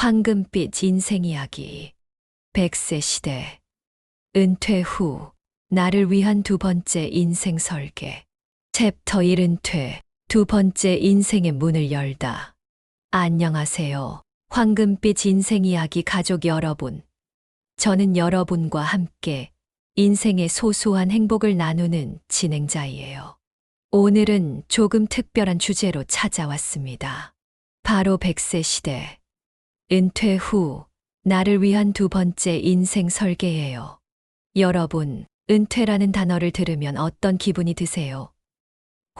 황금빛 인생 이야기. 100세 시대. 은퇴 후 나를 위한 두 번째 인생 설계. 챕터 1 은퇴. 두 번째 인생의 문을 열다. 안녕하세요. 황금빛 인생 이야기 가족 여러분. 저는 여러분과 함께 인생의 소소한 행복을 나누는 진행자이에요. 오늘은 조금 특별한 주제로 찾아왔습니다. 바로 100세 시대. 은퇴 후 나를 위한 두 번째 인생 설계예요. 여러분, 은퇴라는 단어를 들으면 어떤 기분이 드세요?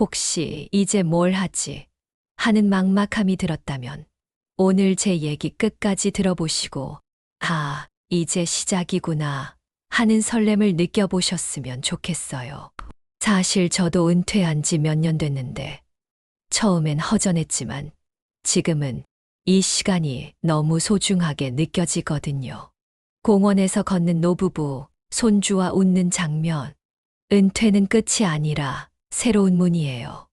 혹시 이제 뭘 하지? 하는 막막함이 들었다면 오늘 제 얘기 끝까지 들어보시고 이제 시작이구나 하는 설렘을 느껴보셨으면 좋겠어요. 사실 저도 은퇴한 지 몇 년 됐는데 처음엔 허전했지만 지금은 이 시간이 너무 소중하게 느껴지거든요. 공원에서 걷는 노부부, 손주와 웃는 장면. 은퇴는 끝이 아니라 새로운 문이에요.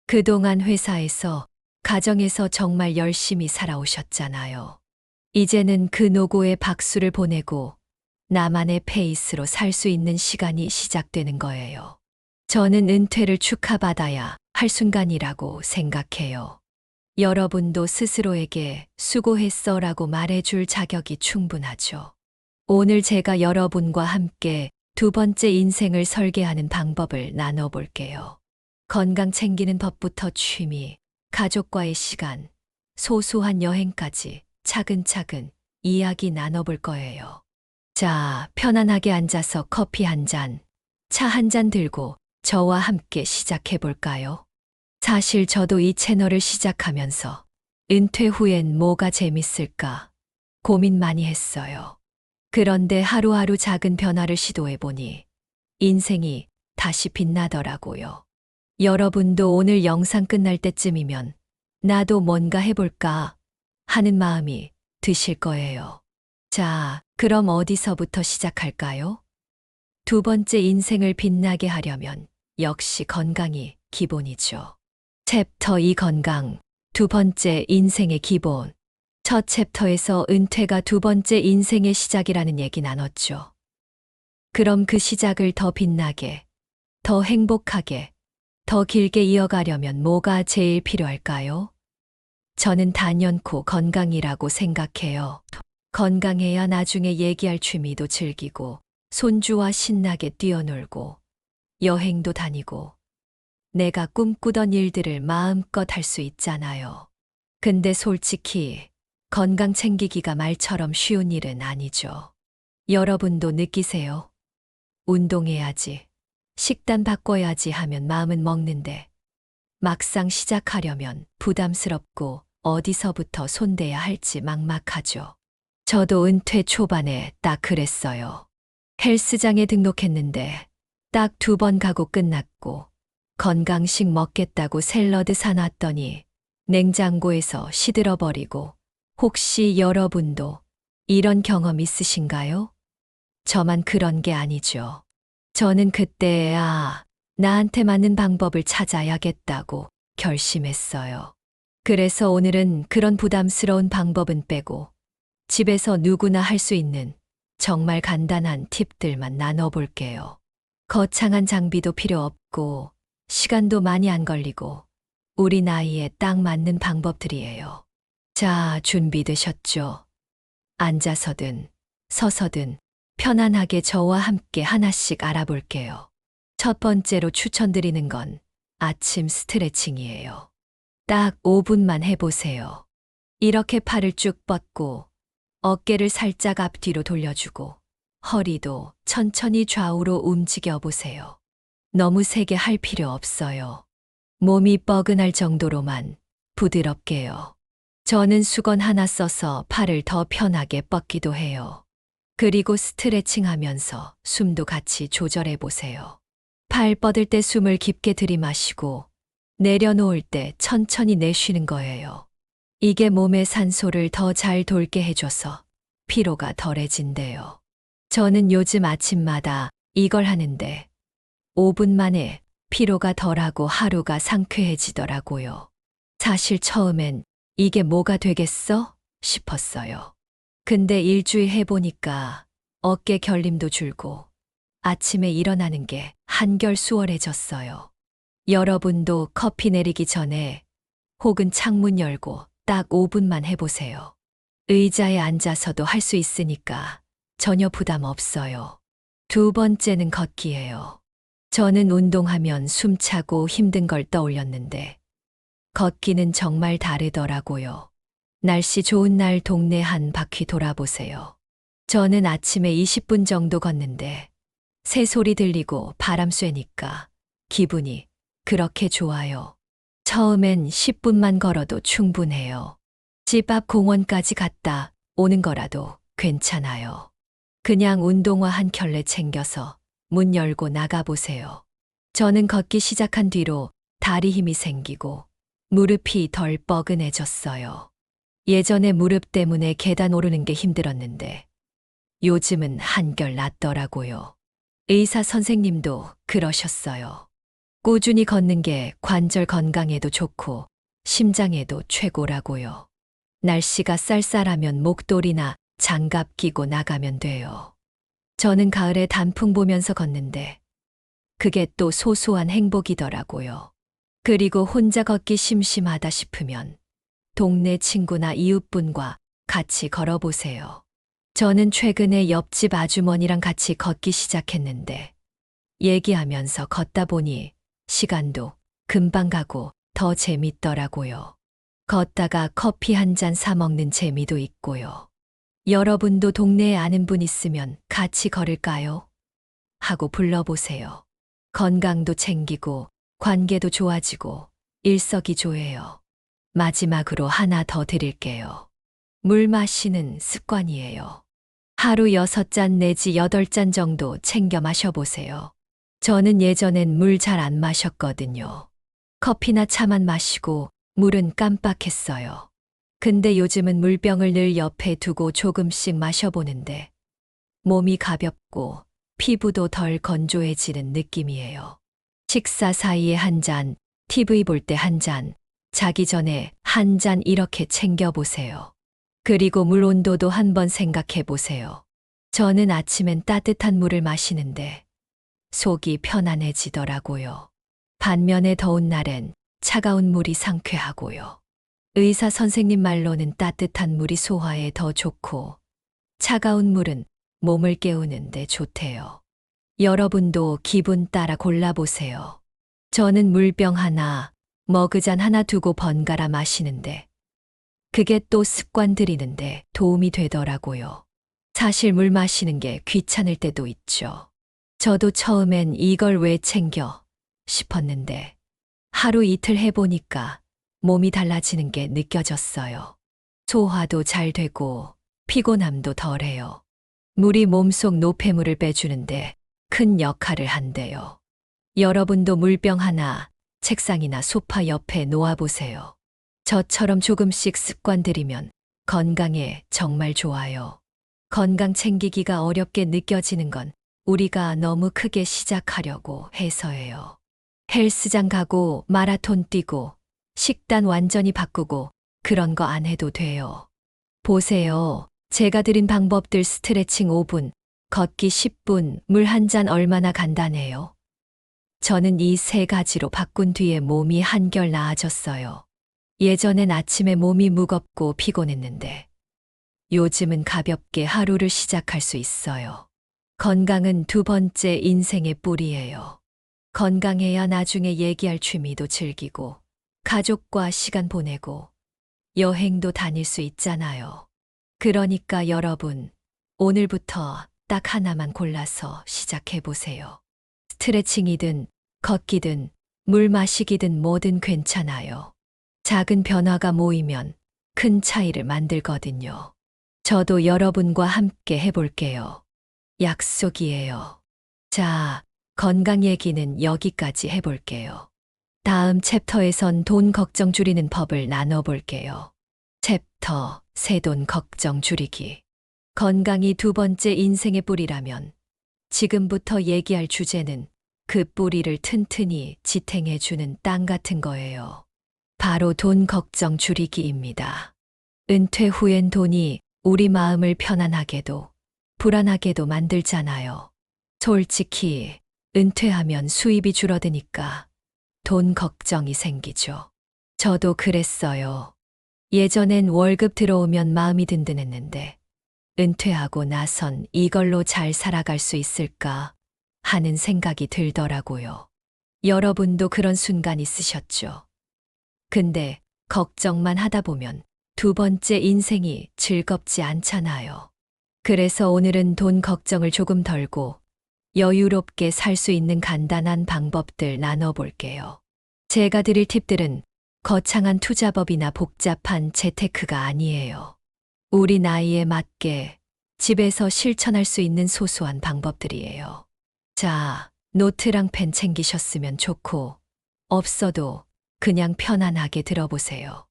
그동안 회사에서, 가정에서 정말 열심히 살아오셨잖아요. 이제는 그 노고에 박수를 보내고 나만의 페이스로 살 수 있는 시간이 시작되는 거예요. 저는 은퇴를 축하받아야 할 순간이라고 생각해요. 여러분도 스스로에게 수고했어 라고 말해줄 자격이 충분하죠. 오늘 제가 여러분과 함께 두 번째 인생을 설계하는 방법을 나눠볼게요. 건강 챙기는 법부터 취미, 가족과의 시간, 소소한 여행까지 차근차근 이야기 나눠볼 거예요. 자, 편안하게 앉아서 커피 한 잔, 차 한 잔 들고 저와 함께 시작해 볼까요? 사실 저도 이 채널을 시작하면서 은퇴 후엔 뭐가 재밌을까 고민 많이 했어요. 그런데 하루하루 작은 변화를 시도해보니 인생이 다시 빛나더라고요. 여러분도 오늘 영상 끝날 때쯤이면 나도 뭔가 해볼까 하는 마음이 드실 거예요. 자, 그럼 어디서부터 시작할까요? 두 번째 인생을 빛나게 하려면 역시 건강이 기본이죠. 챕터 2 건강, 두 번째 인생의 기본. 첫 챕터에서 은퇴가 두 번째 인생의 시작이라는 얘기 나눴죠. 그럼 그 시작을 더 빛나게, 더 행복하게, 더 길게 이어가려면 뭐가 제일 필요할까요? 저는 단연코 건강이라고 생각해요. 건강해야 나중에 얘기할 취미도 즐기고, 손주와 신나게 뛰어놀고, 여행도 다니고, 내가 꿈꾸던 일들을 마음껏 할 수 있잖아요. 근데 솔직히 건강 챙기기가 말처럼 쉬운 일은 아니죠. 여러분도 느끼세요? 운동해야지, 식단 바꿔야지 하면 마음은 먹는데 막상 시작하려면 부담스럽고 어디서부터 손대야 할지 막막하죠. 저도 은퇴 초반에 딱 그랬어요. 헬스장에 등록했는데 딱 2번 가고 끝났고 건강식 먹겠다고 샐러드 사놨더니 냉장고에서 시들어버리고. 혹시 여러분도 이런 경험 있으신가요? 저만 그런 게 아니죠. 저는 그때 나한테 맞는 방법을 찾아야겠다고 결심했어요. 그래서 오늘은 그런 부담스러운 방법은 빼고 집에서 누구나 할 수 있는 정말 간단한 팁들만 나눠볼게요. 거창한 장비도 필요 없고 시간도 많이 안 걸리고 우리 나이에 딱 맞는 방법들이에요. 자, 준비되셨죠? 앉아서든 서서든 편안하게 저와 함께 하나씩 알아볼게요. 첫 번째로 추천드리는 건 아침 스트레칭이에요. 딱 5분만 해보세요. 이렇게 팔을 쭉 뻗고 어깨를 살짝 앞뒤로 돌려주고 허리도 천천히 좌우로 움직여 보세요. 너무 세게 할 필요 없어요. 몸이 뻐근할 정도로만 부드럽게요. 저는 수건 하나 써서 팔을 더 편하게 뻗기도 해요. 그리고 스트레칭 하면서 숨도 같이 조절해 보세요. 팔 뻗을 때 숨을 깊게 들이마시고 내려놓을 때 천천히 내쉬는 거예요. 이게 몸에 산소를 더 잘 돌게 해줘서 피로가 덜해진대요. 저는 요즘 아침마다 이걸 하는데 5분 만에 피로가 덜하고 하루가 상쾌해지더라고요. 사실 처음엔 이게 뭐가 되겠어? 싶었어요. 근데 일주일 해보니까 어깨 결림도 줄고 아침에 일어나는 게 한결 수월해졌어요. 여러분도 커피 내리기 전에 혹은 창문 열고 딱 5분만 해보세요. 의자에 앉아서도 할 수 있으니까 전혀 부담 없어요. 두 번째는 걷기예요. 저는 운동하면 숨차고 힘든 걸 떠올렸는데 걷기는 정말 다르더라고요. 날씨 좋은 날 동네 한 바퀴 돌아보세요. 저는 아침에 20분 정도 걷는데 새소리 들리고 바람 쐬니까 기분이 그렇게 좋아요. 처음엔 10분만 걸어도 충분해요. 집 앞 공원까지 갔다 오는 거라도 괜찮아요. 그냥 운동화 한 켤레 챙겨서 문 열고 나가보세요. 저는 걷기 시작한 뒤로 다리 힘이 생기고 무릎이 덜 뻐근해졌어요. 예전에 무릎 때문에 계단 오르는 게 힘들었는데 요즘은 한결 낫더라고요. 의사 선생님도 그러셨어요. 꾸준히 걷는 게 관절 건강에도 좋고 심장에도 최고라고요. 날씨가 쌀쌀하면 목도리나 장갑 끼고 나가면 돼요. 저는 가을에 단풍 보면서 걷는데 그게 또 소소한 행복이더라고요. 그리고 혼자 걷기 심심하다 싶으면 동네 친구나 이웃분과 같이 걸어보세요. 저는 최근에 옆집 아주머니랑 같이 걷기 시작했는데 얘기하면서 걷다 보니 시간도 금방 가고 더 재밌더라고요. 걷다가 커피 한 잔 사 먹는 재미도 있고요. 여러분도 동네에 아는 분 있으면 같이 걸을까요? 하고 불러보세요. 건강도 챙기고 관계도 좋아지고 일석이조예요. 마지막으로 하나 더 드릴게요. 물 마시는 습관이에요. 하루 6잔 내지 8잔 정도 챙겨 마셔보세요. 저는 예전엔 물 잘 안 마셨거든요. 커피나 차만 마시고 물은 깜빡했어요. 근데 요즘은 물병을 늘 옆에 두고 조금씩 마셔보는데 몸이 가볍고 피부도 덜 건조해지는 느낌이에요. 식사 사이에 한 잔, TV 볼 때 한 잔, 자기 전에 한 잔 이렇게 챙겨보세요. 그리고 물 온도도 한번 생각해 보세요. 저는 아침엔 따뜻한 물을 마시는데 속이 편안해지더라고요. 반면에 더운 날엔 차가운 물이 상쾌하고요. 의사 선생님 말로는 따뜻한 물이 소화에 더 좋고 차가운 물은 몸을 깨우는데 좋대요. 여러분도 기분 따라 골라보세요. 저는 물병 하나, 머그잔 하나 두고 번갈아 마시는데 그게 또 습관 들이는데 도움이 되더라고요. 사실 물 마시는 게 귀찮을 때도 있죠. 저도 처음엔 이걸 왜 챙겨 싶었는데 하루 이틀 해보니까 몸이 달라지는 게 느껴졌어요. 소화도 잘 되고 피곤함도 덜해요. 물이 몸속 노폐물을 빼주는데 큰 역할을 한대요. 여러분도 물병 하나 책상이나 소파 옆에 놓아보세요. 저처럼 조금씩 습관 들이면 건강에 정말 좋아요. 건강 챙기기가 어렵게 느껴지는 건 우리가 너무 크게 시작하려고 해서예요. 헬스장 가고 마라톤 뛰고 식단 완전히 바꾸고 그런 거 안 해도 돼요. 보세요. 제가 드린 방법들 스트레칭 5분, 걷기 10분, 물 한 잔 얼마나 간단해요. 저는 이 3가지로 바꾼 뒤에 몸이 한결 나아졌어요. 예전엔 아침에 몸이 무겁고 피곤했는데 요즘은 가볍게 하루를 시작할 수 있어요. 건강은 두 번째 인생의 뿌리예요. 건강해야 나중에 얘기할 취미도 즐기고 가족과 시간 보내고 여행도 다닐 수 있잖아요. 그러니까 여러분, 오늘부터 딱 하나만 골라서 시작해 보세요. 스트레칭이든 걷기든 물 마시기든 뭐든 괜찮아요. 작은 변화가 모이면 큰 차이를 만들거든요. 저도 여러분과 함께 해볼게요. 약속이에요. 자, 건강 얘기는 여기까지 해볼게요. 다음 챕터에선 돈 걱정 줄이는 법을 나눠볼게요. 챕터, 세돈 걱정 줄이기. 건강이 두 번째 인생의 뿌리라면 지금부터 얘기할 주제는 그 뿌리를 튼튼히 지탱해주는 땅 같은 거예요. 바로 돈 걱정 줄이기입니다. 은퇴 후엔 돈이 우리 마음을 편안하게도 불안하게도 만들잖아요. 솔직히 은퇴하면 수입이 줄어드니까 돈 걱정이 생기죠. 저도 그랬어요. 예전엔 월급 들어오면 마음이 든든했는데 은퇴하고 나선 이걸로 잘 살아갈 수 있을까 하는 생각이 들더라고요. 여러분도 그런 순간 있으셨죠? 근데 걱정만 하다 보면 두 번째 인생이 즐겁지 않잖아요. 그래서 오늘은 돈 걱정을 조금 덜고 여유롭게 살 수 있는 간단한 방법들 나눠볼게요. 제가 드릴 팁들은 거창한 투자법이나 복잡한 재테크가 아니에요. 우리 나이에 맞게 집에서 실천할 수 있는 소소한 방법들이에요. 자, 노트랑 펜 챙기셨으면 좋고, 없어도 그냥 편안하게 들어보세요.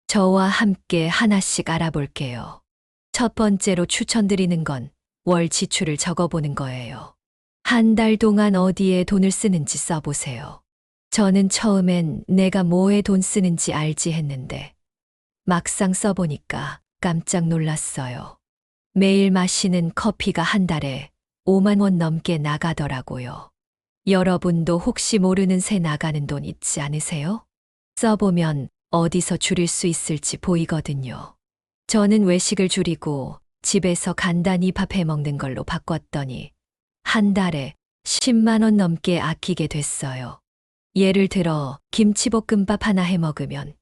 저와 함께 하나씩 알아볼게요. 첫 번째로 추천드리는 건 월 지출을 적어보는 거예요. 한 달 동안 어디에 돈을 쓰는지 써보세요. 저는 처음엔 내가 뭐에 돈 쓰는지 알지 했는데 막상 써보니까 깜짝 놀랐어요. 매일 마시는 커피가 한 달에 5만 원 넘게 나가더라고요. 여러분도 혹시 모르는 새 나가는 돈 있지 않으세요? 써보면 어디서 줄일 수 있을지 보이거든요. 저는 외식을 줄이고 집에서 간단히 밥 해 먹는 걸로 바꿨더니 한 달에 10만 원 넘게 아끼게 됐어요. 예를 들어 김치볶음밥 하나 해 먹으면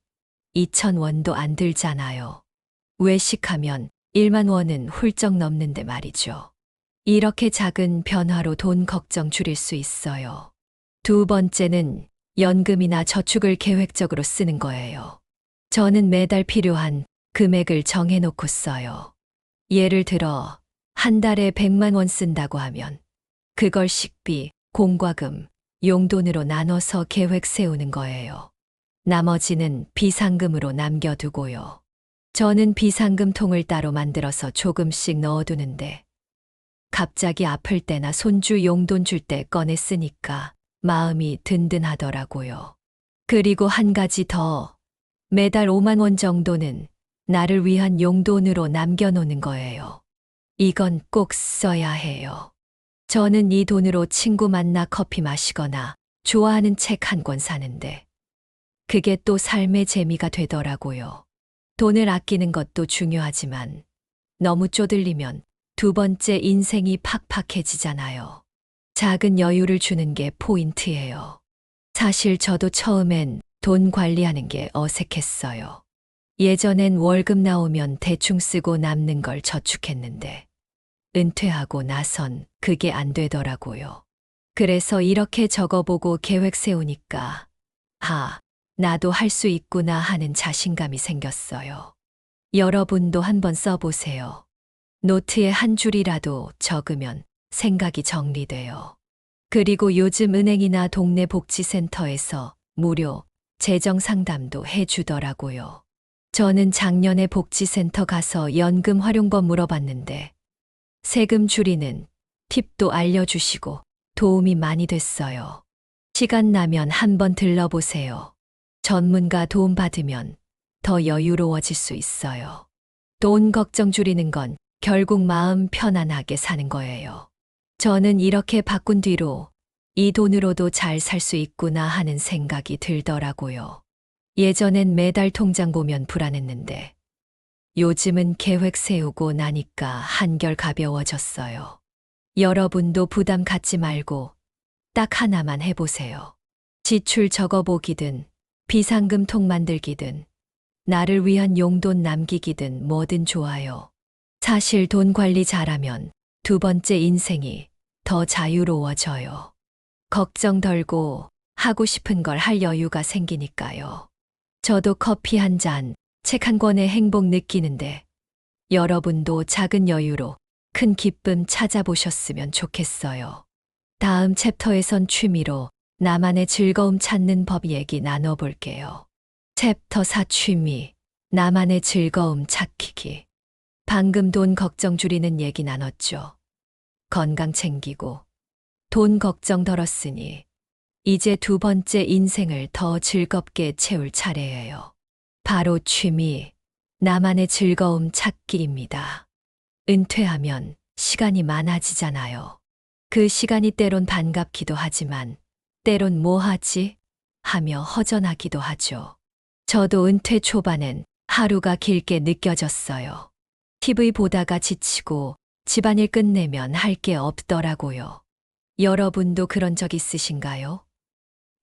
2천 원도 안 들잖아요. 외식하면 1만 원은 훌쩍 넘는데 말이죠. 이렇게 작은 변화로 돈 걱정 줄일 수 있어요. 두 번째는 연금이나 저축을 계획적으로 쓰는 거예요. 저는 매달 필요한 금액을 정해놓고 써요. 예를 들어 한 달에 100만 원 쓴다고 하면 그걸 식비, 공과금, 용돈으로 나눠서 계획 세우는 거예요. 나머지는 비상금으로 남겨두고요. 저는 비상금 통을 따로 만들어서 조금씩 넣어두는데 갑자기 아플 때나 손주 용돈 줄 때 꺼내 쓰니까 마음이 든든하더라고요. 그리고 한 가지 더, 매달 5만 원 정도는 나를 위한 용돈으로 남겨놓는 거예요. 이건 꼭 써야 해요. 저는 이 돈으로 친구 만나 커피 마시거나 좋아하는 책 한 권 사는데 그게 또 삶의 재미가 되더라고요. 돈을 아끼는 것도 중요하지만 너무 쪼들리면 두 번째 인생이 팍팍해지잖아요. 작은 여유를 주는 게 포인트예요. 사실 저도 처음엔 돈 관리하는 게 어색했어요. 예전엔 월급 나오면 대충 쓰고 남는 걸 저축했는데 은퇴하고 나선 그게 안 되더라고요. 그래서 이렇게 적어보고 계획 세우니까 나도 할 수 있구나 하는 자신감이 생겼어요. 여러분도 한번 써보세요. 노트에 한 줄이라도 적으면 생각이 정리돼요. 그리고 요즘 은행이나 동네 복지센터에서 무료 재정 상담도 해주더라고요. 저는 작년에 복지센터 가서 연금 활용법 물어봤는데 세금 줄이는 팁도 알려주시고 도움이 많이 됐어요. 시간 나면 한번 들러보세요. 전문가 도움 받으면 더 여유로워질 수 있어요. 돈 걱정 줄이는 건 결국 마음 편안하게 사는 거예요. 저는 이렇게 바꾼 뒤로 이 돈으로도 잘 살 수 있구나 하는 생각이 들더라고요. 예전엔 매달 통장 보면 불안했는데 요즘은 계획 세우고 나니까 한결 가벼워졌어요. 여러분도 부담 갖지 말고 딱 하나만 해보세요. 지출 적어보기든 비상금 통 만들기든 나를 위한 용돈 남기기든 뭐든 좋아요. 사실 돈 관리 잘하면 두 번째 인생이 더 자유로워져요. 걱정 덜고 하고 싶은 걸 할 여유가 생기니까요. 저도 커피 한 잔, 책 한 권의 행복 느끼는데 여러분도 작은 여유로 큰 기쁨 찾아보셨으면 좋겠어요. 다음 챕터에선 취미로 나만의 즐거움 찾는 법 얘기 나눠볼게요. 챕터 4 취미, 나만의 즐거움 찾기. 방금 돈 걱정 줄이는 얘기 나눴죠. 건강 챙기고 돈 걱정 덜었으니 이제 두 번째 인생을 더 즐겁게 채울 차례예요. 바로 취미, 나만의 즐거움 찾기입니다. 은퇴하면 시간이 많아지잖아요. 그 시간이 때론 반갑기도 하지만 때론 뭐 하지? 하며 허전하기도 하죠. 저도 은퇴 초반엔 하루가 길게 느껴졌어요. TV 보다가 지치고 집안일 끝내면 할 게 없더라고요. 여러분도 그런 적 있으신가요?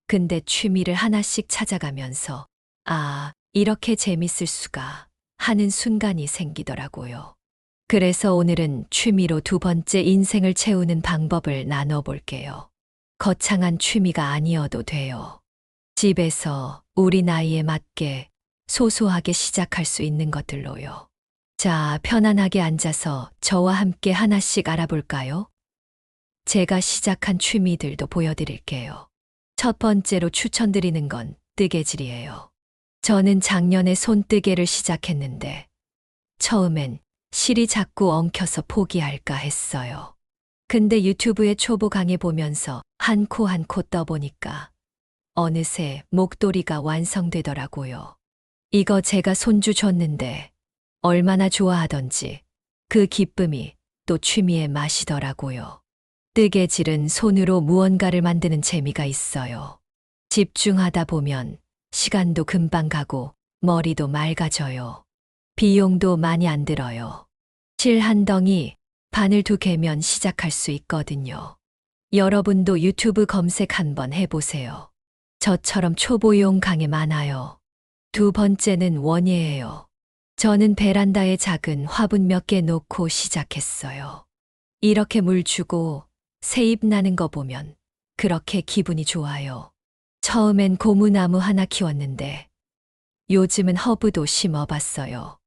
근데 취미를 하나씩 찾아가면서 이렇게 재밌을 수가 하는 순간이 생기더라고요. 그래서 오늘은 취미로 두 번째 인생을 채우는 방법을 나눠볼게요. 거창한 취미가 아니어도 돼요. 집에서 우리 나이에 맞게 소소하게 시작할 수 있는 것들로요. 자, 편안하게 앉아서 저와 함께 하나씩 알아볼까요? 제가 시작한 취미들도 보여드릴게요. 첫 번째로 추천드리는 건 뜨개질이에요. 저는 작년에 손뜨개를 시작했는데 처음엔 실이 자꾸 엉켜서 포기할까 했어요. 근데 유튜브에 초보 강의 보면서 한 코 한 코 떠보니까 어느새 목도리가 완성되더라고요. 이거 제가 손주 줬는데 얼마나 좋아하던지 그 기쁨이 또 취미의 맛이더라고요. 뜨개질은 손으로 무언가를 만드는 재미가 있어요. 집중하다 보면 시간도 금방 가고 머리도 맑아져요. 비용도 많이 안 들어요. 실 한 덩이, 바늘 2개면 시작할 수 있거든요. 여러분도 유튜브 검색 한번 해보세요. 저처럼 초보용 강의 많아요. 두 번째는 원예예요. 저는 베란다에 작은 화분 몇 개 놓고 시작했어요. 이렇게 물 주고 새잎 나는 거 보면 그렇게 기분이 좋아요. 처음엔 고무나무 하나 키웠는데 요즘은 허브도 심어봤어요.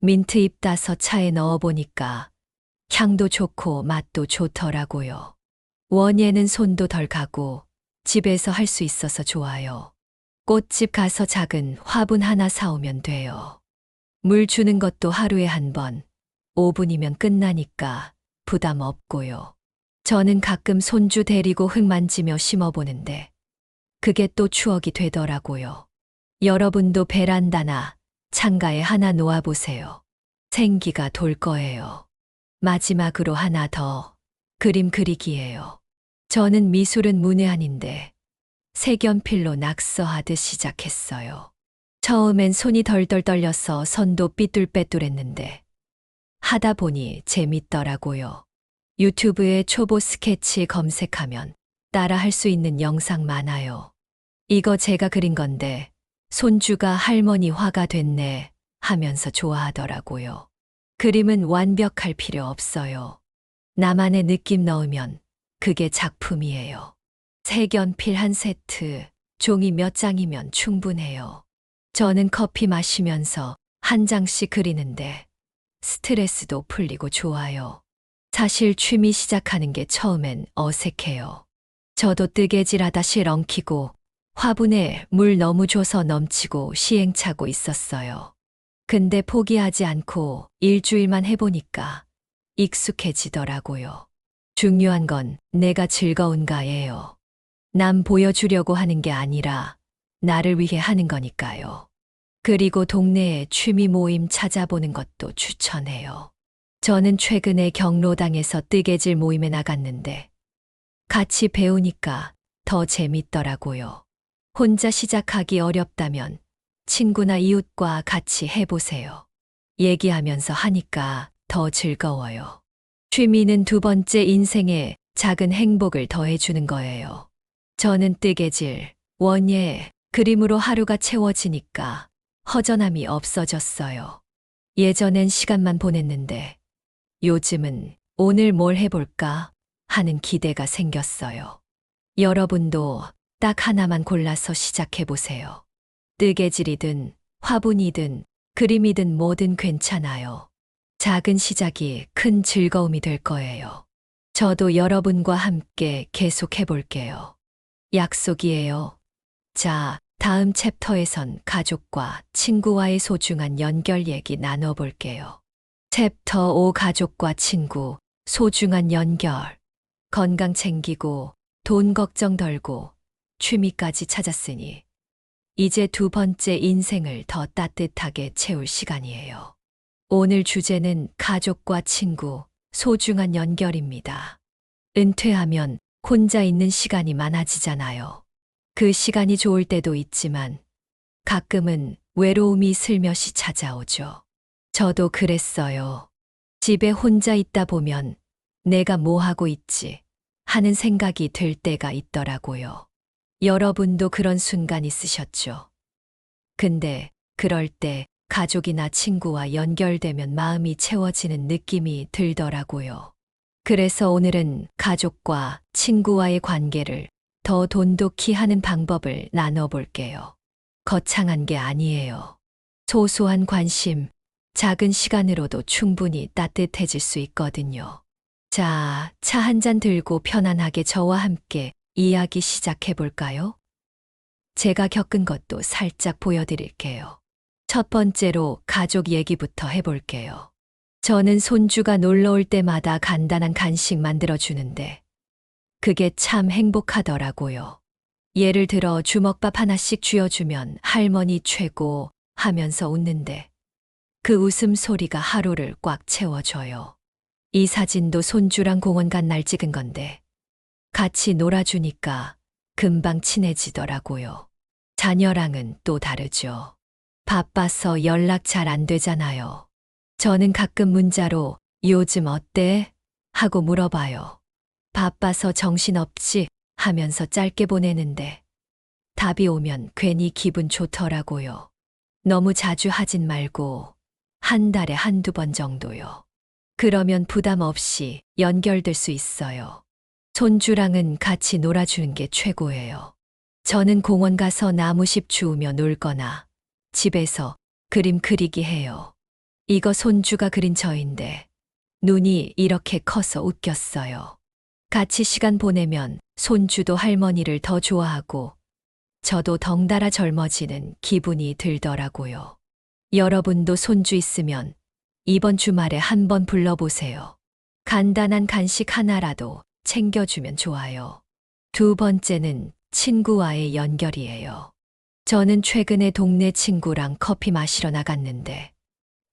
민트잎 따서 차에 넣어보니까 향도 좋고 맛도 좋더라고요. 원예는 손도 덜 가고 집에서 할 수 있어서 좋아요. 꽃집 가서 작은 화분 하나 사오면 돼요. 물 주는 것도 하루에 한 번, 5분이면 끝나니까 부담 없고요. 저는 가끔 손주 데리고 흙 만지며 심어보는데 그게 또 추억이 되더라고요. 여러분도 베란다나 창가에 하나 놓아보세요. 생기가 돌 거예요. 마지막으로 하나 더, 그림 그리기예요. 저는 미술은 문외한인데 색연필로 낙서하듯 시작했어요. 처음엔 손이 덜덜 떨려서 선도 삐뚤빼뚤했는데 하다 보니 재밌더라고요. 유튜브에 초보 스케치 검색하면 따라 할 수 있는 영상 많아요. 이거 제가 그린 건데 손주가 할머니 화가 됐네 하면서 좋아하더라고요. 그림은 완벽할 필요 없어요. 나만의 느낌 넣으면 그게 작품이에요. 색연필 한 세트, 종이 몇 장이면 충분해요. 저는 커피 마시면서 한 장씩 그리는데 스트레스도 풀리고 좋아요. 사실 취미 시작하는 게 처음엔 어색해요. 저도 뜨개질하다 실 엉키고 화분에 물 너무 줘서 넘치고 시행착오 있었어요. 근데 포기하지 않고 일주일만 해보니까 익숙해지더라고요. 중요한 건 내가 즐거운가예요. 남 보여주려고 하는 게 아니라 나를 위해 하는 거니까요. 그리고 동네에 취미 모임 찾아보는 것도 추천해요. 저는 최근에 경로당에서 뜨개질 모임에 나갔는데 같이 배우니까 더 재밌더라고요. 혼자 시작하기 어렵다면 친구나 이웃과 같이 해보세요. 얘기하면서 하니까 더 즐거워요. 취미는 두 번째 인생에 작은 행복을 더해주는 거예요. 저는 뜨개질, 원예, 그림으로 하루가 채워지니까 허전함이 없어졌어요. 예전엔 시간만 보냈는데 요즘은 오늘 뭘 해볼까 하는 기대가 생겼어요. 여러분도 딱 하나만 골라서 시작해보세요. 뜨개질이든 화분이든 그림이든 뭐든 괜찮아요. 작은 시작이 큰 즐거움이 될 거예요. 저도 여러분과 함께 계속해볼게요. 약속이에요. 자, 다음 챕터에선 가족과 친구와의 소중한 연결 얘기 나눠볼게요. 챕터 5 가족과 친구, 소중한 연결. 건강 챙기고 돈 걱정 덜고 취미까지 찾았으니 이제 두 번째 인생을 더 따뜻하게 채울 시간이에요. 오늘 주제는 가족과 친구, 소중한 연결입니다. 은퇴하면 혼자 있는 시간이 많아지잖아요. 그 시간이 좋을 때도 있지만 가끔은 외로움이 슬며시 찾아오죠. 저도 그랬어요. 집에 혼자 있다 보면 내가 뭐 하고 있지 하는 생각이 들 때가 있더라고요. 여러분도 그런 순간 있으셨죠? 근데 그럴 때 가족이나 친구와 연결되면 마음이 채워지는 느낌이 들더라고요. 그래서 오늘은 가족과 친구와의 관계를 더 돈독히 하는 방법을 나눠볼게요. 거창한 게 아니에요. 소소한 관심, 작은 시간으로도 충분히 따뜻해질 수 있거든요. 자, 차 한 잔 들고 편안하게 저와 함께 이야기 시작해 볼까요? 제가 겪은 것도 살짝 보여드릴게요. 첫 번째로 가족 얘기부터 해볼게요. 저는 손주가 놀러 올 때마다 간단한 간식 만들어주는데 그게 참 행복하더라고요. 예를 들어 주먹밥 하나씩 쥐어주면 할머니 최고 하면서 웃는데 그 웃음소리가 하루를 꽉 채워줘요. 이 사진도 손주랑 공원 간 날 찍은 건데 같이 놀아주니까 금방 친해지더라고요. 자녀랑은 또 다르죠. 바빠서 연락 잘 안 되잖아요. 저는 가끔 문자로 요즘 어때? 하고 물어봐요. 바빠서 정신없지? 하면서 짧게 보내는데 답이 오면 괜히 기분 좋더라고요. 너무 자주 하진 말고 한 달에 한두 번 정도요. 그러면 부담 없이 연결될 수 있어요. 손주랑은 같이 놀아주는 게 최고예요. 저는 공원 가서 나무십 주우며 놀거나 집에서 그림 그리기 해요. 이거 손주가 그린 저인데 눈이 이렇게 커서 웃겼어요. 같이 시간 보내면 손주도 할머니를 더 좋아하고 저도 덩달아 젊어지는 기분이 들더라고요. 여러분도 손주 있으면 이번 주말에 한번 불러보세요. 간단한 간식 하나라도 챙겨주면 좋아요. 두 번째는 친구와의 연결이에요. 저는 최근에 동네 친구랑 커피 마시러 나갔는데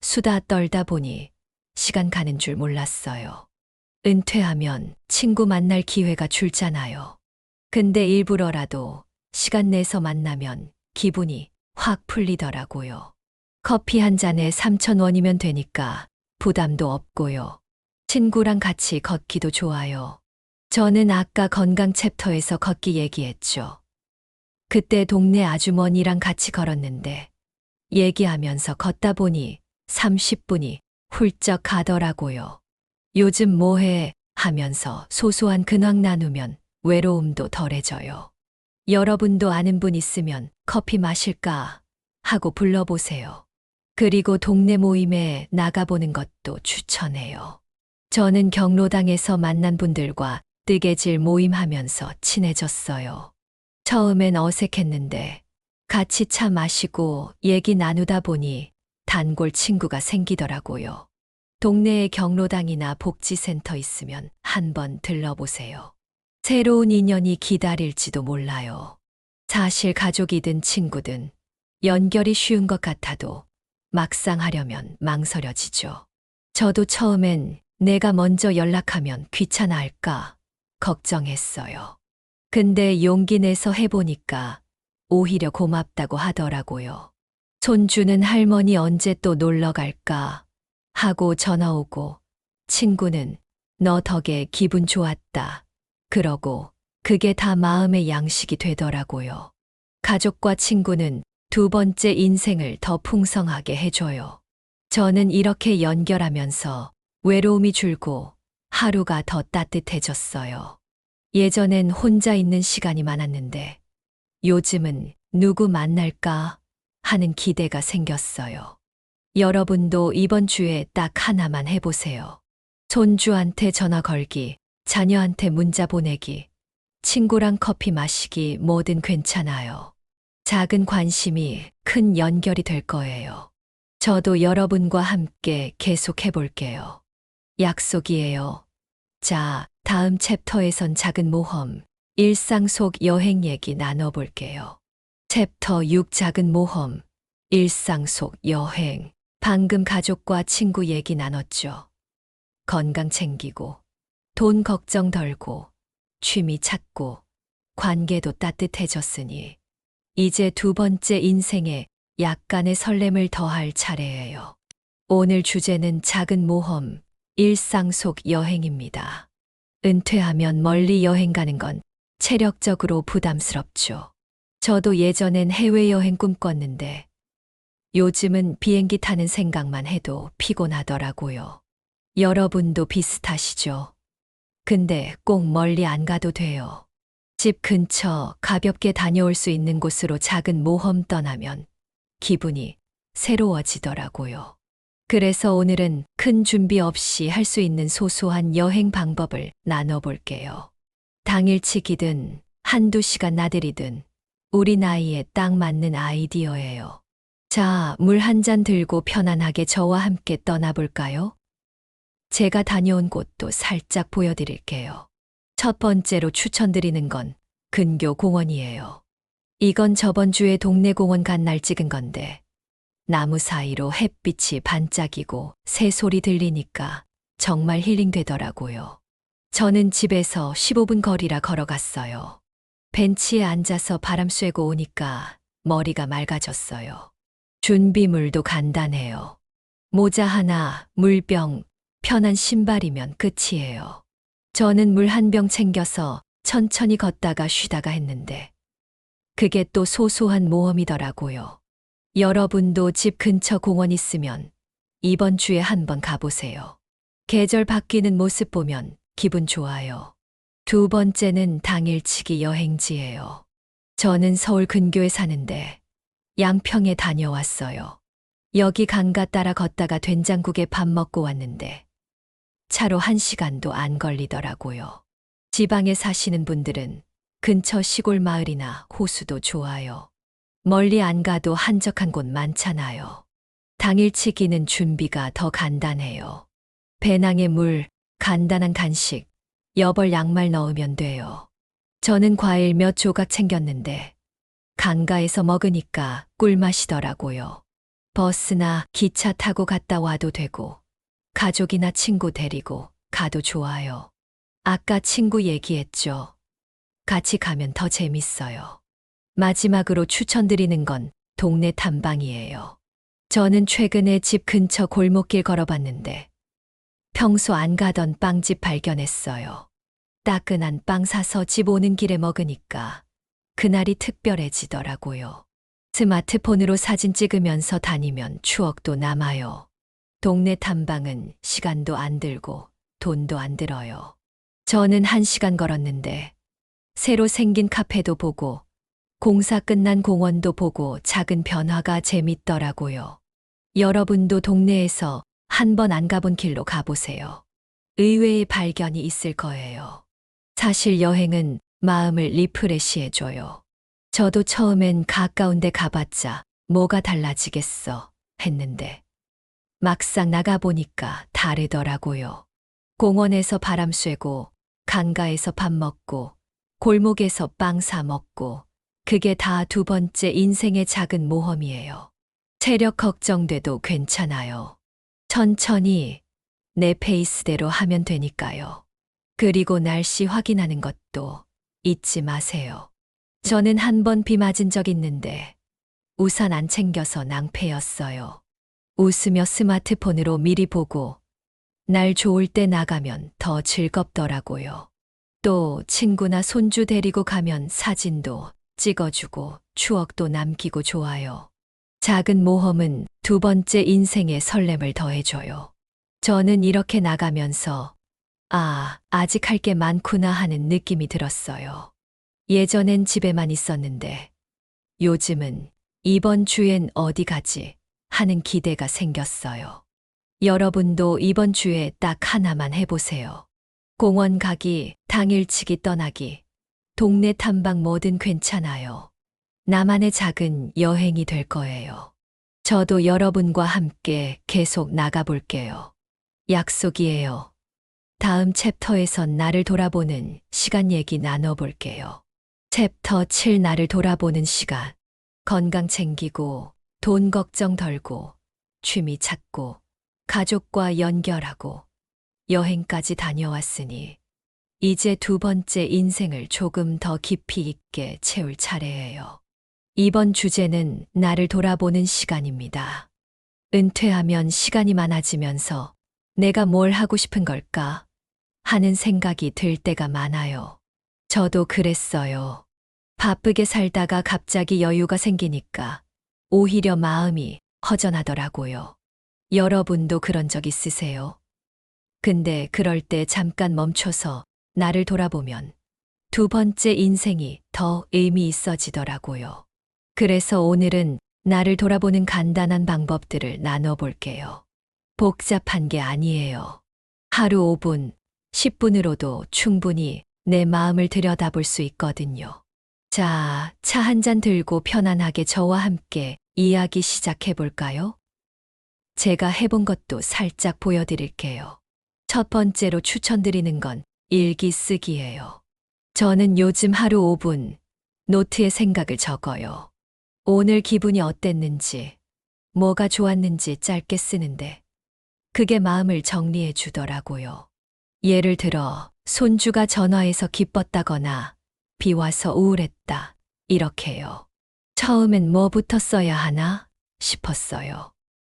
수다 떨다 보니 시간 가는 줄 몰랐어요. 은퇴하면 친구 만날 기회가 줄잖아요. 근데 일부러라도 시간 내서 만나면 기분이 확 풀리더라고요. 커피 한 잔에 3,000원이면 되니까 부담도 없고요. 친구랑 같이 걷기도 좋아요. 저는 아까 건강 챕터에서 걷기 얘기했죠. 그때 동네 아주머니랑 같이 걸었는데 얘기하면서 걷다 보니 30분이 훌쩍 가더라고요. 요즘 뭐해? 하면서 소소한 근황 나누면 외로움도 덜해져요. 여러분도 아는 분 있으면 커피 마실까? 하고 불러보세요. 그리고 동네 모임에 나가보는 것도 추천해요. 저는 경로당에서 만난 분들과 뜨개질 모임하면서 친해졌어요. 처음엔 어색했는데 같이 차 마시고 얘기 나누다 보니 단골 친구가 생기더라고요. 동네에 경로당이나 복지센터 있으면 한번 들러보세요. 새로운 인연이 기다릴지도 몰라요. 사실 가족이든 친구든 연결이 쉬운 것 같아도 막상 하려면 망설여지죠. 저도 처음엔 내가 먼저 연락하면 귀찮아할까 걱정했어요. 근데 용기 내서 해보니까 오히려 고맙다고 하더라고요. 손주는 할머니 언제 또 놀러 갈까 하고 전화 오고 친구는 너 덕에 기분 좋았다 그러고 그게 다 마음의 양식이 되더라고요. 가족과 친구는 두 번째 인생을 더 풍성하게 해줘요. 저는 이렇게 연결하면서 외로움이 줄고 하루가 더 따뜻해졌어요. 예전엔 혼자 있는 시간이 많았는데 요즘은 누구 만날까 하는 기대가 생겼어요. 여러분도 이번 주에 딱 하나만 해보세요. 손주한테 전화 걸기, 자녀한테 문자 보내기, 친구랑 커피 마시기 뭐든 괜찮아요. 작은 관심이 큰 연결이 될 거예요. 저도 여러분과 함께 계속 해볼게요. 약속이에요. 자, 다음 챕터에선 작은 모험, 일상 속 여행 얘기 나눠볼게요. 챕터 6 작은 모험. 일상 속 여행. 방금 가족과 친구 얘기 나눴죠. 건강 챙기고, 돈 걱정 덜고, 취미 찾고, 관계도 따뜻해졌으니, 이제 두 번째 인생에 약간의 설렘을 더할 차례예요. 오늘 주제는 작은 모험, 일상 속 여행입니다. 은퇴하면 멀리 여행 가는 건 체력적으로 부담스럽죠. 저도 예전엔 해외여행 꿈꿨는데 요즘은 비행기 타는 생각만 해도 피곤하더라고요. 여러분도 비슷하시죠? 근데 꼭 멀리 안 가도 돼요. 집 근처 가볍게 다녀올 수 있는 곳으로 작은 모험 떠나면 기분이 새로워지더라고요. 그래서 오늘은 큰 준비 없이 할 수 있는 소소한 여행 방법을 나눠볼게요. 당일치기든 한두 시간 나들이든 우리 나이에 딱 맞는 아이디어예요. 자, 물 한 잔 들고 편안하게 저와 함께 떠나볼까요? 제가 다녀온 곳도 살짝 보여드릴게요. 첫 번째로 추천드리는 건 근교 공원이에요. 이건 저번 주에 동네 공원 간 날 찍은 건데 나무 사이로 햇빛이 반짝이고 새소리 들리니까 정말 힐링되더라고요. 저는 집에서 15분 거리라 걸어갔어요. 벤치에 앉아서 바람 쐬고 오니까 머리가 맑아졌어요. 준비물도 간단해요. 모자 하나, 물병, 편한 신발이면 끝이에요. 저는 물 한 병 챙겨서 천천히 걷다가 쉬다가 했는데 그게 또 소소한 모험이더라고요. 여러분도 집 근처 공원 있으면 이번 주에 한번 가보세요. 계절 바뀌는 모습 보면 기분 좋아요. 두 번째는 당일치기 여행지예요. 저는 서울 근교에 사는데 양평에 다녀왔어요. 여기 강가 따라 걷다가 된장국에 밥 먹고 왔는데 차로 1시간도 안 걸리더라고요. 지방에 사시는 분들은 근처 시골 마을이나 호수도 좋아요. 멀리 안 가도 한적한 곳 많잖아요. 당일치기는 준비가 더 간단해요. 배낭에 물, 간단한 간식, 여벌 양말 넣으면 돼요. 저는 과일 몇 조각 챙겼는데 강가에서 먹으니까 꿀맛이더라고요. 버스나 기차 타고 갔다 와도 되고 가족이나 친구 데리고 가도 좋아요. 아까 친구 얘기했죠. 같이 가면 더 재밌어요. 마지막으로 추천드리는 건 동네 탐방이에요. 저는 최근에 집 근처 골목길 걸어봤는데 평소 안 가던 빵집 발견했어요. 따끈한 빵 사서 집 오는 길에 먹으니까 그날이 특별해지더라고요. 스마트폰으로 사진 찍으면서 다니면 추억도 남아요. 동네 탐방은 시간도 안 들고 돈도 안 들어요. 저는 1시간 걸었는데 새로 생긴 카페도 보고 공사 끝난 공원도 보고 작은 변화가 재밌더라고요. 여러분도 동네에서 한 번 안 가본 길로 가보세요. 의외의 발견이 있을 거예요. 사실 여행은 마음을 리프레시해줘요. 저도 처음엔 가까운 데 가봤자 뭐가 달라지겠어 했는데 막상 나가보니까 다르더라고요. 공원에서 바람 쐬고 강가에서 밥 먹고 골목에서 빵 사 먹고 그게 다 두 번째 인생의 작은 모험이에요. 체력 걱정돼도 괜찮아요. 천천히 내 페이스대로 하면 되니까요. 그리고 날씨 확인하는 것도 잊지 마세요. 저는 한 번 비 맞은 적 있는데 우산 안 챙겨서 낭패였어요. 웃으며 스마트폰으로 미리 보고 날 좋을 때 나가면 더 즐겁더라고요. 또 친구나 손주 데리고 가면 사진도 찍어주고 추억도 남기고 좋아요. 작은 모험은 두 번째 인생의 설렘을 더해줘요. 저는 이렇게 나가면서 아직 할 게 많구나 하는 느낌이 들었어요. 예전엔 집에만 있었는데 요즘은 이번 주엔 어디 가지 하는 기대가 생겼어요. 여러분도 이번 주에 딱 하나만 해보세요. 공원 가기, 당일치기 떠나기, 동네 탐방 뭐든 괜찮아요. 나만의 작은 여행이 될 거예요. 저도 여러분과 함께 계속 나가볼게요. 약속이에요. 다음 챕터에선 나를 돌아보는 시간 얘기 나눠볼게요. 챕터 7 나를 돌아보는 시간. 건강 챙기고, 돈 걱정 덜고, 취미 찾고, 가족과 연결하고, 여행까지 다녀왔으니, 이제 두 번째 인생을 조금 더 깊이 있게 채울 차례예요. 이번 주제는 나를 돌아보는 시간입니다. 은퇴하면 시간이 많아지면서 내가 뭘 하고 싶은 걸까 하는 생각이 들 때가 많아요. 저도 그랬어요. 바쁘게 살다가 갑자기 여유가 생기니까 오히려 마음이 허전하더라고요. 여러분도 그런 적 있으세요? 근데 그럴 때 잠깐 멈춰서 나를 돌아보면 두 번째 인생이 더 의미 있어지더라고요. 그래서 오늘은 나를 돌아보는 간단한 방법들을 나눠볼게요. 복잡한 게 아니에요. 하루 5분, 10분으로도 충분히 내 마음을 들여다볼 수 있거든요. 자, 차 한 잔 들고 편안하게 저와 함께 이야기 시작해 볼까요? 제가 해본 것도 살짝 보여드릴게요. 첫 번째로 추천드리는 건 일기 쓰기예요. 저는 요즘 하루 5분 노트에 생각을 적어요. 오늘 기분이 어땠는지, 뭐가 좋았는지 짧게 쓰는데 그게 마음을 정리해 주더라고요. 예를 들어 손주가 전화해서 기뻤다거나 비 와서 우울했다 이렇게요. 처음엔 뭐부터 써야 하나 싶었어요.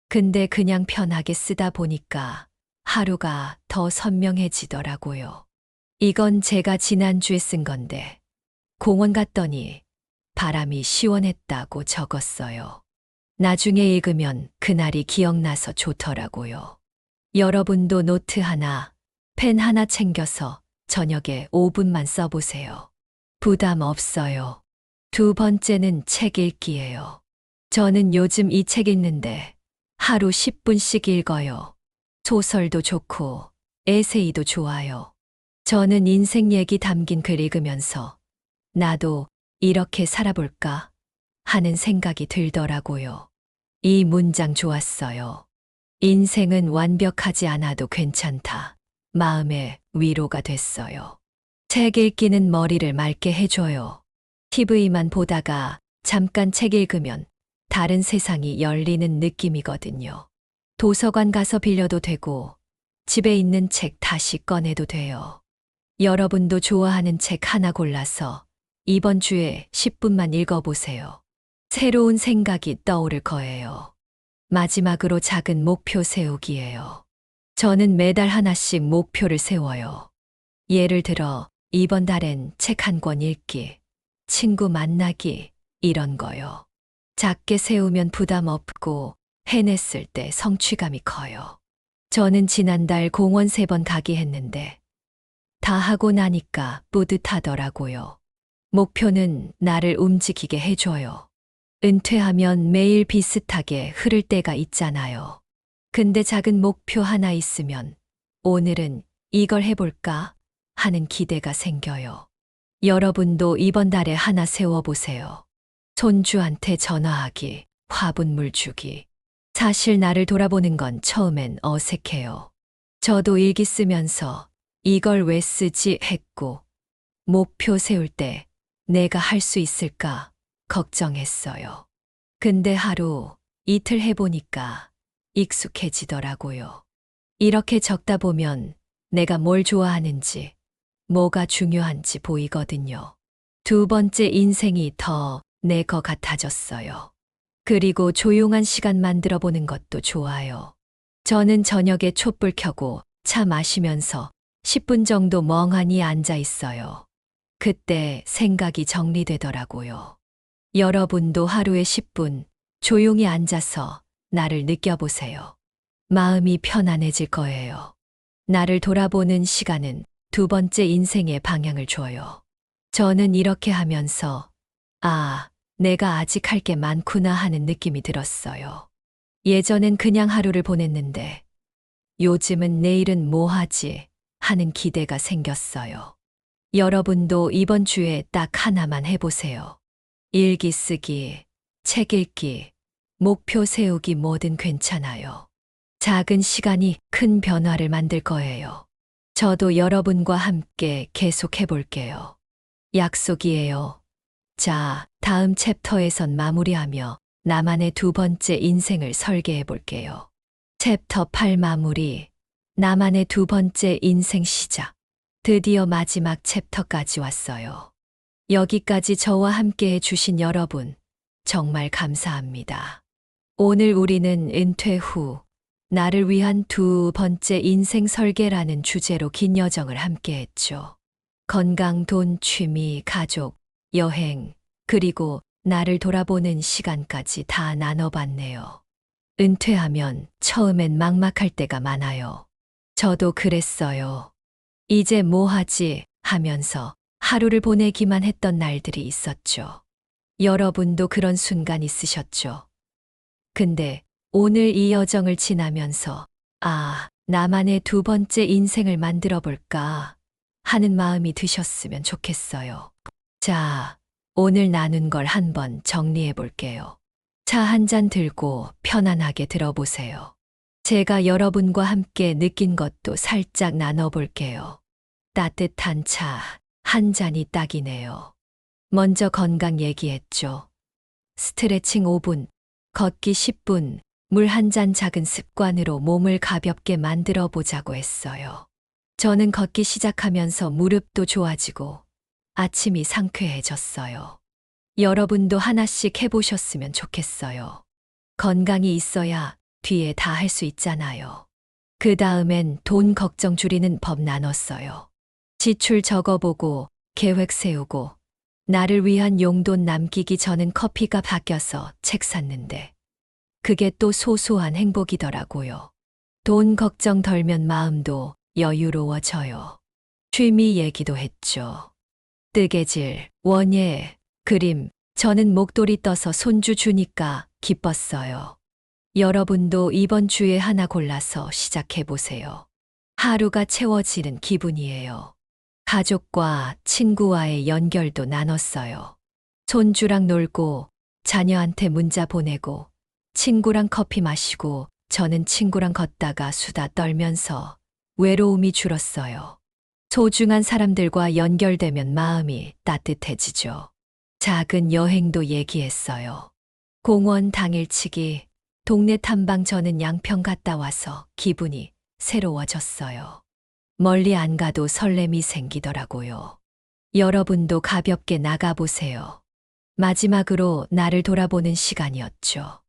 근데 그냥 편하게 쓰다 보니까 하루가 더 선명해지더라고요. 이건 제가 지난주에 쓴 건데 공원 갔더니 바람이 시원했다고 적었어요. 나중에 읽으면 그날이 기억나서 좋더라고요. 여러분도 노트 하나, 펜 하나 챙겨서 저녁에 5분만 써보세요. 부담 없어요. 두 번째는 책 읽기예요. 저는 요즘 이 책 읽는데 하루 10분씩 읽어요. 소설도 좋고 에세이도 좋아요. 저는 인생 얘기 담긴 글 읽으면서 나도 이렇게 살아볼까 하는 생각이 들더라고요. 이 문장 좋았어요. 인생은 완벽하지 않아도 괜찮다. 마음의 위로가 됐어요. 책 읽기는 머리를 맑게 해줘요. TV만 보다가 잠깐 책 읽으면 다른 세상이 열리는 느낌이거든요. 도서관 가서 빌려도 되고 집에 있는 책 다시 꺼내도 돼요. 여러분도 좋아하는 책 하나 골라서 이번 주에 10분만 읽어보세요. 새로운 생각이 떠오를 거예요. 마지막으로 작은 목표 세우기예요. 저는 매달 하나씩 목표를 세워요. 예를 들어 이번 달엔 책 한 권 읽기, 친구 만나기 이런 거요. 작게 세우면 부담 없고 해냈을 때 성취감이 커요. 저는 지난달 공원 3번 가기 했는데 다 하고 나니까 뿌듯하더라고요. 목표는 나를 움직이게 해줘요. 은퇴하면 매일 비슷하게 흐를 때가 있잖아요. 근데 작은 목표 하나 있으면 오늘은 이걸 해볼까 하는 기대가 생겨요. 여러분도 이번 달에 하나 세워보세요. 손주한테 전화하기, 화분물 주기. 사실 나를 돌아보는 건 처음엔 어색해요. 저도 일기 쓰면서 이걸 왜 쓰지 했고, 목표 세울 때 내가 할 수 있을까 걱정했어요. 근데 하루, 이틀 해보니까 익숙해지더라고요. 이렇게 적다 보면 내가 뭘 좋아하는지, 뭐가 중요한지 보이거든요. 두 번째 인생이 더 내 거 같아졌어요. 그리고 조용한 시간 만들어 보는 것도 좋아요. 저는 저녁에 촛불 켜고 차 마시면서 10분 정도 멍하니 앉아 있어요. 그때 생각이 정리되더라고요. 여러분도 하루에 10분 조용히 앉아서 나를 느껴보세요. 마음이 편안해질 거예요. 나를 돌아보는 시간은 두 번째 인생의 방향을 줘요. 저는 이렇게 하면서 내가 아직 할 게 많구나 하는 느낌이 들었어요. 예전엔 그냥 하루를 보냈는데 요즘은 내일은 뭐 하지 하는 기대가 생겼어요. 여러분도 이번 주에 딱 하나만 해보세요. 일기 쓰기, 책 읽기, 목표 세우기 뭐든 괜찮아요. 작은 시간이 큰 변화를 만들 거예요. 저도 여러분과 함께 계속 해볼게요. 약속이에요. 자, 다음 챕터에선 마무리하며 나만의 두 번째 인생을 설계해 볼게요. 챕터 8 마무리. 나만의 두 번째 인생 시작. 드디어 마지막 챕터까지 왔어요. 여기까지 저와 함께 해주신 여러분, 정말 감사합니다. 오늘 우리는 은퇴 후 나를 위한 두 번째 인생 설계라는 주제로 긴 여정을 함께 했죠. 건강, 돈, 취미, 가족, 여행, 그리고 나를 돌아보는 시간까지 다 나눠봤네요. 은퇴하면 처음엔 막막할 때가 많아요. 저도 그랬어요. 이제 뭐 하지 하면서 하루를 보내기만 했던 날들이 있었죠. 여러분도 그런 순간 있으셨죠? 근데 오늘 이 여정을 지나면서 나만의 두 번째 인생을 만들어 볼까 하는 마음이 드셨으면 좋겠어요. 자, 오늘 나눈 걸 한번 정리해 볼게요. 차 한 잔 들고 편안하게 들어보세요. 제가 여러분과 함께 느낀 것도 살짝 나눠볼게요. 따뜻한 차 한 잔이 딱이네요. 먼저 건강 얘기했죠. 스트레칭 5분, 걷기 10분, 물 한 잔 작은 습관으로 몸을 가볍게 만들어 보자고 했어요. 저는 걷기 시작하면서 무릎도 좋아지고 아침이 상쾌해졌어요. 여러분도 하나씩 해보셨으면 좋겠어요. 건강이 있어야 뒤에 다 할 수 있잖아요. 그 다음엔 돈 걱정 줄이는 법 나눴어요. 지출 적어보고 계획 세우고 나를 위한 용돈 남기기. 저는 커피가 바뀌어서 책 샀는데 그게 또 소소한 행복이더라고요. 돈 걱정 덜면 마음도 여유로워져요. 취미 얘기도 했죠. 뜨개질, 원예, 그림, 저는 목도리 떠서 손주 주니까 기뻤어요. 여러분도 이번 주에 하나 골라서 시작해보세요. 하루가 채워지는 기분이에요. 가족과 친구와의 연결도 나눴어요. 손주랑 놀고, 자녀한테 문자 보내고, 친구랑 커피 마시고, 저는 친구랑 걷다가 수다 떨면서 외로움이 줄었어요. 소중한 사람들과 연결되면 마음이 따뜻해지죠. 작은 여행도 얘기했어요. 공원 당일치기, 동네 탐방. 저는 양평 갔다 와서 기분이 새로워졌어요. 멀리 안 가도 설렘이 생기더라고요. 여러분도 가볍게 나가보세요. 마지막으로 나를 돌아보는 시간이었죠.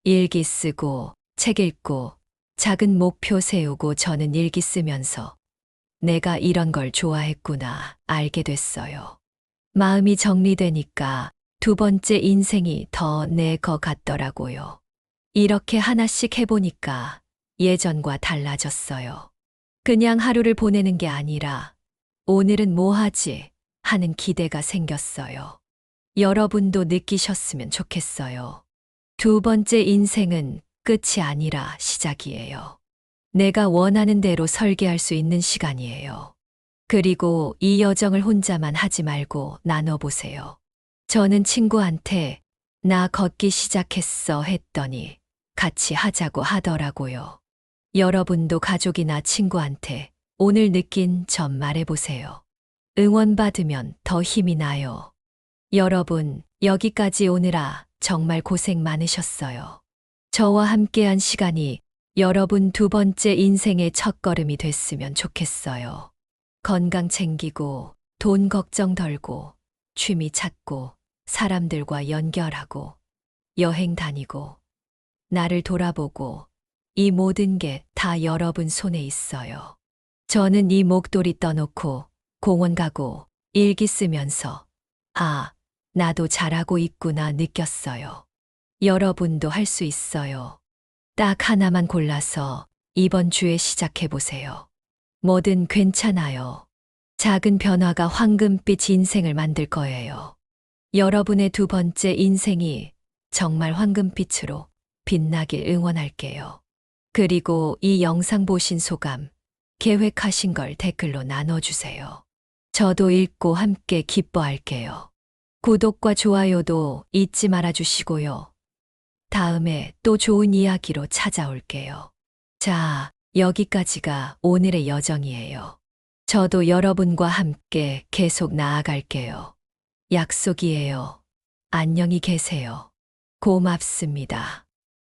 일기 쓰고, 책 읽고, 작은 목표 세우고. 저는 일기 쓰면서 내가 이런 걸 좋아했구나 알게 됐어요. 마음이 정리되니까 두 번째 인생이 더 내 것 같더라고요. 이렇게 하나씩 해보니까 예전과 달라졌어요. 그냥 하루를 보내는 게 아니라 오늘은 뭐 하지 하는 기대가 생겼어요. 여러분도 느끼셨으면 좋겠어요. 두 번째 인생은 끝이 아니라 시작이에요. 내가 원하는 대로 설계할 수 있는 시간이에요. 그리고 이 여정을 혼자만 하지 말고 나눠보세요. 저는 친구한테 나 걷기 시작했어 했더니 같이 하자고 하더라고요. 여러분도 가족이나 친구한테 오늘 느낀 점 말해보세요. 응원받으면 더 힘이 나요. 여러분, 여기까지 오느라 정말 고생 많으셨어요. 저와 함께한 시간이 여러분 두 번째 인생의 첫걸음이 됐으면 좋겠어요. 건강 챙기고, 돈 걱정 덜고, 취미 찾고, 사람들과 연결하고, 여행 다니고, 나를 돌아보고, 이 모든 게 다 여러분 손에 있어요. 저는 이 목도리 떠놓고 공원 가고 일기 쓰면서 나도 잘하고 있구나 느꼈어요. 여러분도 할 수 있어요. 딱 하나만 골라서 이번 주에 시작해보세요. 뭐든 괜찮아요. 작은 변화가 황금빛 인생을 만들 거예요. 여러분의 두 번째 인생이 정말 황금빛으로 빛나길 응원할게요. 그리고 이 영상 보신 소감, 계획하신 걸 댓글로 나눠주세요. 저도 읽고 함께 기뻐할게요. 구독과 좋아요도 잊지 말아주시고요. 다음에 또 좋은 이야기로 찾아올게요. 자, 여기까지가 오늘의 여정이에요. 저도 여러분과 함께 계속 나아갈게요. 약속이에요. 안녕히 계세요. 고맙습니다.